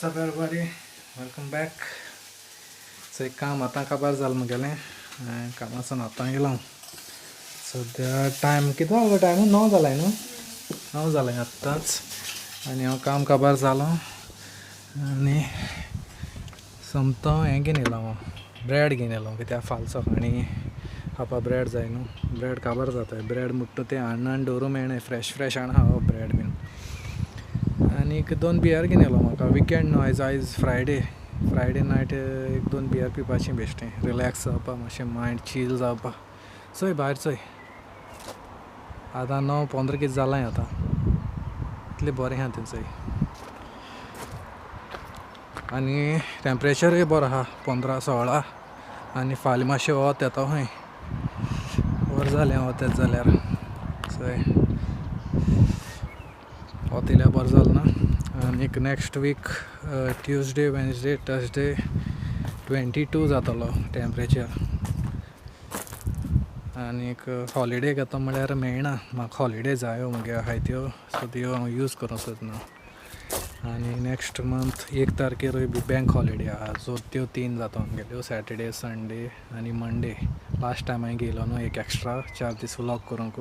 What's up everybody? Welcome back. So एक काम आतां काबार जालें म्हगेलें कामासून आतां येयलो. सद्या टायम कितें जालो टायम 9 जालाय न्हू 9 जालें आत्ताच आनी हांव काम काबार जालो आनी सोमतो हें घेवन येयलो हांव ब्रेड घेवन येयलो कित्याक फाल्यां सकाळीं खावपा ब्रेड जाय न्हू ब्रेड काबार जाताय ब्रेड म्हणटा तें हाडून दवरूं मेळना फ्रेश हाडून खावप ब्रेड बीन आनी 2 बियर घेवन येयलो म्हाका विकेंड न्हू आयज फ्रायडे नायट 1-2 बियर पिवपाचें बेश्टें रिलॅक्स जावपा मातशें मायंड चील जावपा चोय भायर चोय आतां 9:15 कितें जालां आतां इतलें बरें आहा थंयसर आनी टेम्परेचरूय बरो आहा 15-16 आनी फाल्यां मातशें वत येता खंय वर जालें वत येता जाल्यार चोय वत येयल्यार बरें जालें ना आनी next week Tuesday Wednesday Thursday 22 जातलो टेम्परेचर आनी हॉलिडे घेता म्हळ्यार मेळना म्हाका हॉलिडे जायो म्हगे आहाय त्यो सो त्यो हांव यूज करूं सोदना आनी नेक्स्ट मंथ 1 तारखेरूय बी बँक हॉलिडे आहा सो त्यो 3 जाता आमगेल्यो सॅटर्डे संडे आनी मंडे लास्ट टायम हांवें गेलो न्हू एक एक्स्ट्रा 4 दीस व्लॉग करूंक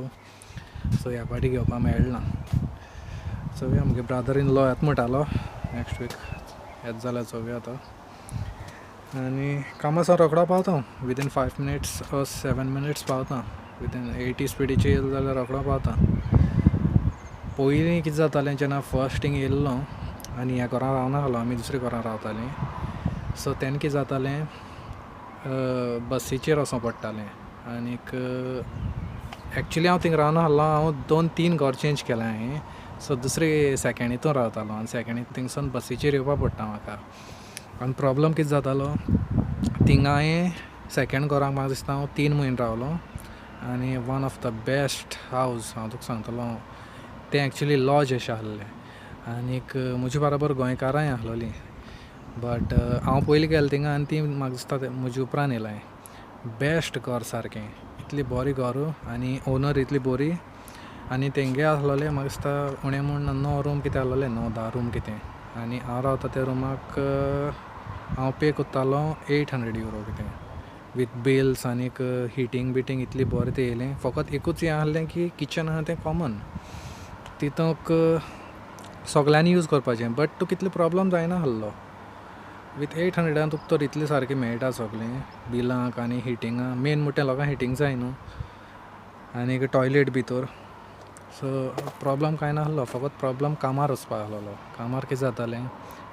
सो ह्या फाटी घेवपा मेळना चोवया म्हगे ब्रदर इन लॉ येता म्हणटालो नेक्स्ट वीक येता जाल्यार चोवया आतां आनी कामासान रोखडो पावता विदीन 5 मिनिट्स 7 मिनिट्स पावता विदीन 80 स्पिडीचे येयलो जाल्यार रोखडो पावता पयलीं कितें जातालें जेन्ना फर्स्ट थिंग येयल्लो आनी ह्या घरान रावनाहलो आमी दुसऱ्या घरान रावतालीं सो तेन्ना कितें जातालें बसीचेर वचों पडटालें आनीक एक्चुली हांव थिंग रावनाहलो हांव 2-3 घर चेंज केलें हांवें सो दुसरी सेकेंड हितून रावतालो आनी सेकेंड थिंगसून बसीचेर येवपा पडटा म्हाका आनी प्रॉब्लम कितें जातालो थिंगा हांवें सेकेंड घराक म्हाका दिसता हांव 3 म्हयने रावलो आनी one of the best house हांव तुका सांगतलो तें एक्चुली लॉज अशें आसलें आनीक म्हज्या बराबर गोंयकारांय आसलोलीं बट हांव पयलीं गेलो थिंगा आनी ती म्हाका दिसता म्हज्या उपरांत येयलाय बेस्ट घर सारकें इतली बरी घर आनी ओनर इतली बरी आनी तेंगे आसलोले म्हाका दिसता उणें म्हूण 9 रूम कितें आसलोले 9-10 रूम कितें आनी हांव रावता त्या रूमाक हांव पे कोत्तालो €800 कितें वीथ बिल्स आनीक हिटींग बिटींग इतली बरें तें येयलें फकत एकूच हें आसलें की किचन आहा तें कॉमन तितूंक सगल्यांनी यूज करपाचें बट तुका इतलो प्रॉब्लम जायना आसलो वीथ 800 तुका तर इतलें सारकें मेळटा सगलें बिलांक आनी हिटिंगाक मेन म्हणटा लोकांक हिटींग जाय न्हू आनीक टॉयलेट भितर सो प्रॉब्लम कांय नासलो फकत प्रॉब्लम कामार वचपाक आसलोलो कामार कितें जातालें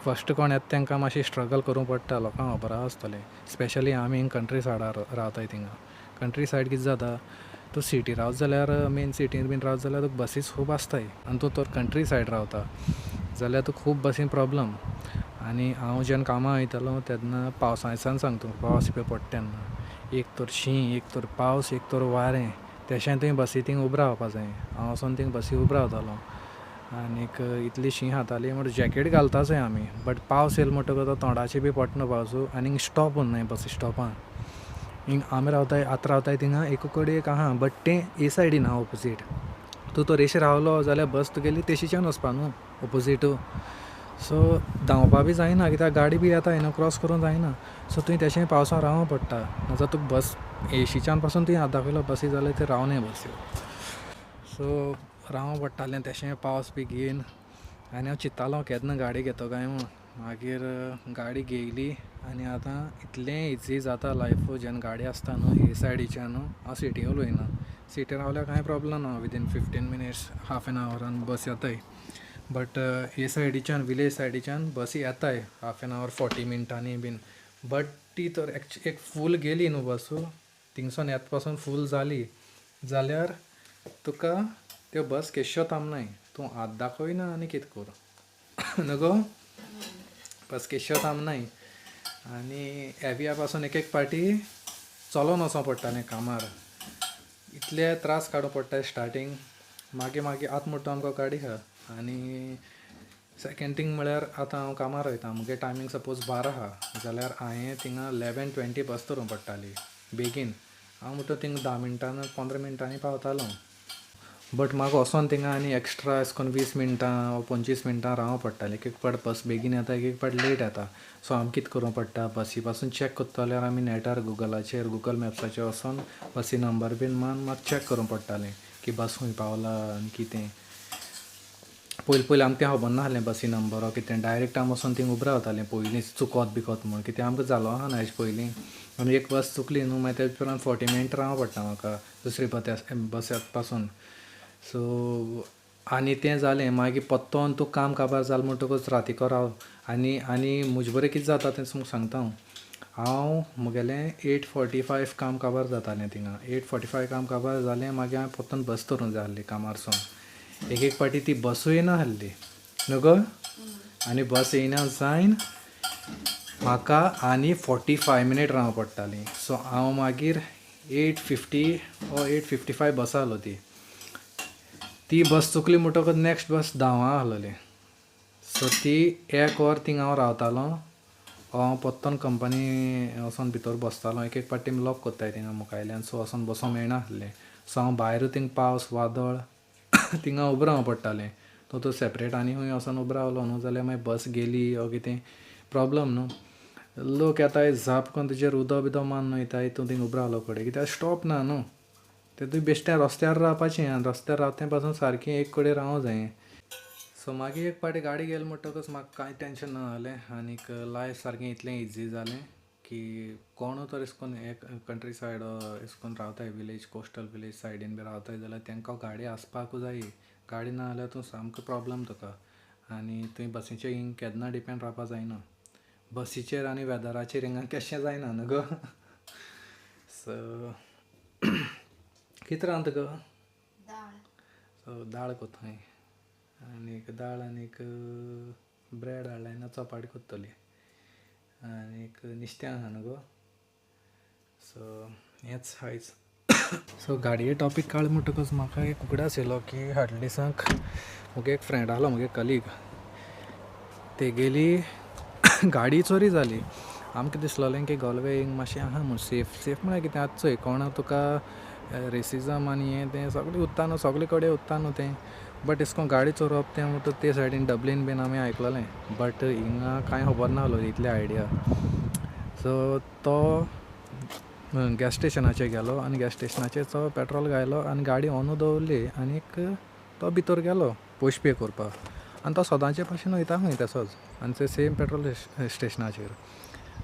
फस्ट कोण येता तांकां मातशें स्ट्रगल करूंक पडटा लोकांक खबर आसतलें स्पेशली आमी हिंग कंट्री सायडार रावताय थिंगा कंट्री सायड कितें जाता तूं सिटी रावत जाल्यार मेन सिटीन बीन रावत जाल्यार तुका बसीस खूब आसताय आनी तूं तर कंट्री सायड रावता जाल्यार तुका खूब बसीन प्रॉब्लम आनी हांव जेन्ना कामां वयतालो तेन्ना पावसा दिसान सांगता पावस बी पडटा तेन्ना एक तर शीं एक तर पावस एक तर वारें तेशें थंय बसी थिंग उबो रावपा जाय हांव वचोन थिंग बसी उबो रावतालो आनीक इतली शीं खाताली म्हण जॅकेट घालताचोय आमी बट पावस येयलो म्हणटकच तोंडाचेर बी पडना पावस आनीक स्टॉप उरनाय बसी स्टॉपान हिंग आमी रावताय आतां रावताय थिंगा एक कडेन एक आहा बट तें ए सायडीन आहा ऑपोजीट तूं तो रेशी रावलो जाल्यार बस तुगेली तेशीच्यान वचपा न्हू ऑपोजीटू सो धांवपा बी जायना कित्याक गाडी बी येताय न्हू क्रॉस करूंक जायना सो तुवें तेशें पावसां रावों पडटा नाजाल्यार तुका बस एशीच्यान पासून तुवें हात दाखयलो बसी जाल्यार ते रावनाय बसी सो रावों पडटालें तेशें पावस बी घेयन आनी हांव चिंत्तालो केन्ना गाडी घेतो काय म्हूण मागीर गाडी घेयली आनी आतां इतलें इजी जाता लायफ जेन्ना गाडी आसता न्हू हे सायडीच्यान हांव सिटीन वयना सिटी रावल्यार कांय प्रॉब्लम ना विदीन 15 मिनिट्स हाफ एन आवरान बस येताय बट हे सायडीच्यान विलेज सायडीच्यान बसी येताय हाफ एन आवर 40 मिनटांनी बीन बट ती तर एक फूल गेली न्हू बस थिंगसून येत पासून फूल जाली जाल्यार तुका त्यो बस केश्यो थांबनाय तूं हात दाखयना आनी कितें कर न्हू बस केश्यो थांबनाय आनी एविया पासून एक पाटी चलोन वचों पडटालें कामार इतले त्रास काडूं पडटा स्टार्टींग मागीर आतां म्हणटा आमकां गाडी आहा आनी सेकेंड थिंग म्हळ्यार आतां हांव कामार वयता मुगे टायमींग सपोज 12 आहा जाल्यार हांवें थिंगा 11:20 बस धरूंक पडटाली बेगीन हांव म्हणटा थिंगा 10 मिनटान 15 मिनटांनी पावतालो बट म्हाका वचोन थिंगा आनी एक्स्ट्रा अशें करून 20 मिनटां वा 25 मिनटां रावों पडटालें. एक एक पाट बस बेगीन येता, एक एक पाट लेट येता. सो आमी कितें करूं पडटा, बसी पासून चॅक कोत्ता जाल्यार आमी नॅटार गुगल मॅप्साचेर वचोन बसी नंबर बीन मारून चॅक करूं पडटालें की बस खंय पावला आनी कितें. पयलीं आमकां तें खबर नासलें बसी नंबर वा कितें. डायरेक्ट आमी वचोन थिंगा उबें रावतालें पयलीं चुकोत बिकोत म्हूण, कित्याक आमकां जालो आहा ना हेजे पयलीं. आनी एक बस चुकली न्हू, मागीर तेजे उपरांत 40 मिनट रावों पडटा म्हाका दुसरी बस पासून. सो आनी तें जालें मागीर परतोन तूं काम काबार जालें म्हणटकूच रातीको राव. आनी म्हजे बरें कितें जाता तें तुमकां सांगता हांव म्हगेलें 8:45 काम काबार जातालें थिंगा. 8:45 काम काबार जालें मागीर हांवें परतून बस धरूंक जाय आसली कामारसून. एक एक पाटी ती बसूय येना आसली न्हू गो. आनी बस येयना जायन म्हाका आनी 45 मिनट रावों पडटालीं. सो हांव मागीर 8:50 वा 8:55 बस आहलो ती बस चुकली म्हणटकच नॅक्स्ट बस 10 आहलोली. सो ती 1 वर थिंगा हांव रावतालो. हांव परतून कंपनी वचोन भितर बसतालो. एक एक पाटी लॉक कोत्ताय थिंगा मुखायल्यान, सो वचोन बसोंक मेळना आसलें. सो हांव भायर थिंगा पावस वादळ थिंगा उबें रावों पडटालें. तो सेपरेट आनी खंय वचोन उबो रावलो न्हू जाल्यार मागीर बस गेली वा कितें प्रॉब्लम न्हू. लोक येताय झाप करून तुजेर उदो बिदो मारून वयताय, तूं थिंगा उबो रावलो कडेन, कित्याक स्टॉप ना न्हू. तें तुवें बेश्टें रस्त्यार रावपाचें आनी रस्त्यार रावते पासून सारकें एक कडेन रावूं जायें. सो मागीर एक पाटी गाडी गेली म्हणटकच म्हाका कांय टेंशन ना जालें आनीक लायफ सारकें इतलें इजी जालें की कोणू तर अशें करून एक कंट्री सायड अशें करून रावताय विलेज कोस्टल विलेज सायडीन बी रावताय जाल्यार तांकां गाडी आसपाकूच जायी. गाडी ना जाल्यार तूं सामको प्रॉब्लम तुका. आनी तुवें बसीचेर हिंग केन्ना डिपेंड रावपा जायना. बसीचेर आनी वेदराचेर हिंगा केशें जायना न्हू गो. सो कितें रांदता गो? सो दाळ कोत्ताय आनीक दाळ आनीक ब्रेड हाडलें चपाटी कोत्तली आनीक नुस्तें आहा न्हू गो. सो हेंच आयज. सो गाडये टॉपीक काडलें म्हणटकच म्हाका एक उगडास येयलो की फाटल्या दिसाक म्हगे एक फ्रेंड आहलो, म्हगे कलीग, तेगेली गाडी चोरी जाली. आमकां दिसलोलें की गोलवे हिंग मातशें आहा म्हूण सेफ म्हळ्यार कितें आतां चोय कोणा तुका रेसिजम आनी हें तें सगळें उत्ता न्हू, सगळे कडेन उत्ता न्हू तें. बट अशें करून गाडी चोरप तें म्हणटा ते सायडीन डबलीन बीन आमी आयकलोलें. बट हिंगा कांय खबर नाहलो इतली आयडिया. सो तो गॅस स्टेशनाचेर गेलो आनी गॅस स्टेशनाचेर तो पेट्रोल घायलो आनी गाडी ऑनू दवरली आनीक तो भितर गेलो पयशे पे करपाक. आनी तो सदांचे भशेन वयता खंय तसोच आनी ते सेम पेट्रोल स्टेशनाचेर.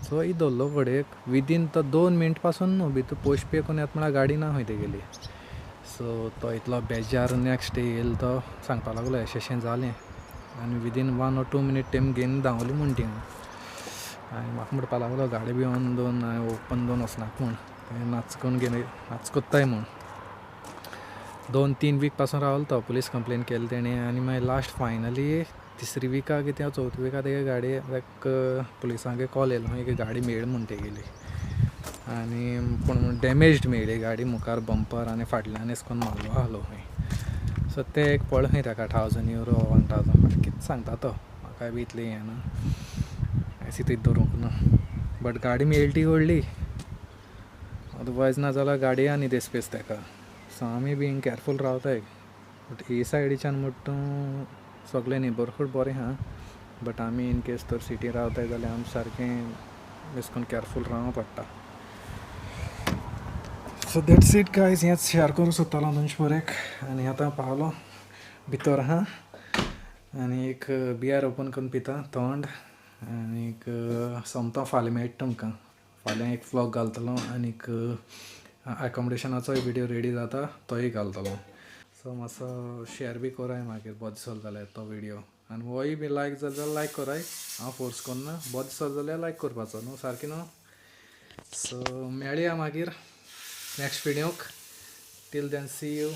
सो ही दवरलो कडेक विदीन तो 2 मिनट पासून न्हू भितर पयशे पे करून येता म्हळ्यार गाडी ना खंय तेगेली. सो तो इतलो बेजार नॅक्स्ट डे येयलो तो सांगपा लागलो अशें जालें आनी विदीन 1 or 2 मिनट तेम घेवन धांवली म्हूण थिंगा. आनी म्हाका म्हणपा लागलो गाडी बी ऑन दवरून ओपन दवरून वचनाका म्हूण, तें नाच कोत्ताय म्हूण. 2-3 वीक पासून रावलो तो. पुलीस कंप्लेन केली तेणें आनी मागीर लास्ट फायनली 3री विका कितें 4थी विका तेगे गाडयेक पुलिसांक कॉल येयलो एक गाडी मेळ्ळी म्हूण तेगेली. आनी पूण डॅमेज्ड मेळ्ळी गाडी, मुखार बंपर आनी फाटल्यान अशें करून मारलो आहलो खंय. सो तें एक पळ खंय ताका €1000 or 1000. कितें सांगता तो, म्हाकाय बी इतलें हें ना, अशें थंय धरूंक ना. बट गाडी मेळ्ळी ती व्हडली, अदरवायज ना जाल्यार गाडये आनी देस्पेस ताका. सो आमी बी कॅरफूल रावताय. बट ही सायडीच्यान म्हणटा सगळें नेबरहूड बरें आहा. बट आमी इन केस तर सिटी रावताय जाल्यार आमी सारकें अशें करून कॅरफूल रावों पडटा. So that's it guys. हेंच शेअर करूं सोदतालो तुमचे बरेक. आनी आतां पावलो भितर आहा आनी एक बियर ओपन करून पिता थंड आनीक सोमतो फाल्यां मेळटा तुमकां. फाल्यां एक व्लॉग घालतलो आनीक एकोमोडेशनाचोय विडियो रेडी जाता तोय घालतलो. सो मातसो शेअर बी कोराय मागीर बोरें दिसलो जाल्यार तो विडियो. आनी होय बी लायक जालो जाल्यार लायक कोराय. हांव फोर्स कोन्ना, बोरें दिसलो जाल्यार लायक करपाचो न्हू, सारकें न्हू. सो मेळया मागीर नेक्स्ट विडियोक. Till then see you.